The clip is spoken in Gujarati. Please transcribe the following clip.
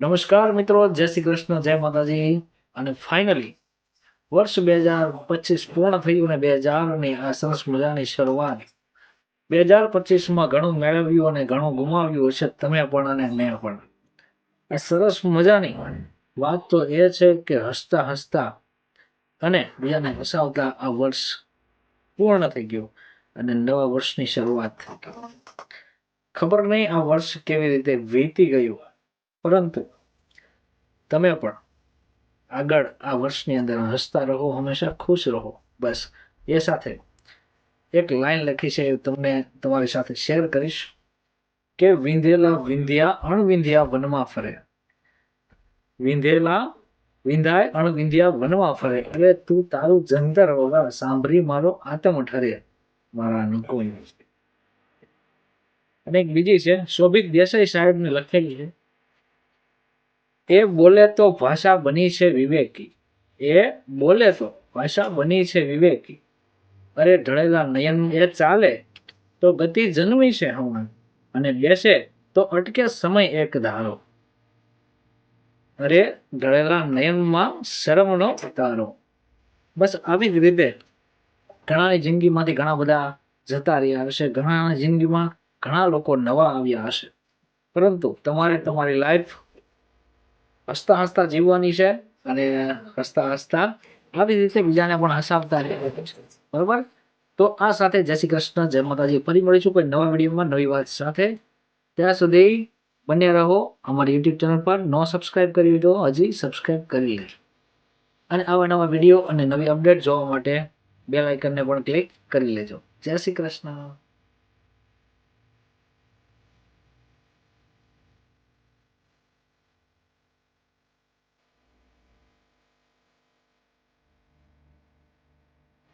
નમસ્કાર મિત્રો, જય શ્રી કૃષ્ણ, જય માતાજી. અને ફાઇનલી વર્ષ 2025 પૂર્ણ થયું અને 2000ની આ સરસ મજાની શરૂઆત. 2025માં ઘણું મેળવ્યું અને ઘણું ગુમાવ્યું હશે તમે પણ અને મેં પણ. આ સરસ મજાની વાત તો એ છે કે હસતા હસતા અને બીજાને હસાવતા આ વર્ષ પૂર્ણ થઈ ગયું અને નવા વર્ષની શરૂઆત થઈ ગઈ. ખબર નહીં આ વર્ષ કેવી રીતે વીતી ગયું, પરંતુ તમે પણ આગળ આ વર્ષની અંદર હસતા રહો, હંમેશા ખુશ રહો. બસ એ સાથે એક લાઈન લખી છે, તમને તમારી સાથે શેર કરીશ કે વિંધેલા વિંધ્યા અણવિંધ્યા વનમાં ફરે. વિંધેલા વિંધાય અણવિંધ્યા વનમાં ફરે, એટલે તું તારું જંતર વગાડ, સાંભળી મારો આતમ ઠરે મારા નિકોઈ. અને એક બીજી છે, શોભિત દેસાઈ સાહેબને લખેલી છે. એ બોલે તો ભાષા બની છે વિવેકી, એ બોલે તો ભાષા બની છે વિવેકી. અરે ઢળેલા નયન એ ચાલે તો ગતિ જન્મી છે હમણાં, અને બેસે તો અટકે સમય એક ધારો. અરે ઢળેલા નયનમાં શરમનો તારો. બસ આવી જ રીતે ઘણાની જિંદગીમાંથી ઘણા બધા જતા રહ્યા હશે, ઘણાની જિંદગીમાં ઘણા લોકો નવા આવ્યા હશે, પરંતુ તમારે તમારી લાઈફ હસતા હસતા જીવવાની છે અને હસતા હસતા આવી રીતે બીજાને પણ હસાવતા રહેવાનું છે. બરોબર? તો આ સાથે જય શ્રી કૃષ્ણ, જય માતાજી. ફરી મળીશું કોઈ નવા વિડીયોમાં નવી વાત સાથે. ત્યાં સુધી બન્યા રહો અમારી યુટ્યુબ ચેનલ પર. નો સબસ્ક્રાઇબ કરી તો હજી સબસ્ક્રાઇબ કરી લેજો, અને આવા નવા વિડીયો અને નવી અપડેટ જોવા માટે બેલ આઇકનને પણ ક્લિક કરી લેજો. જય શ્રી કૃષ્ણ.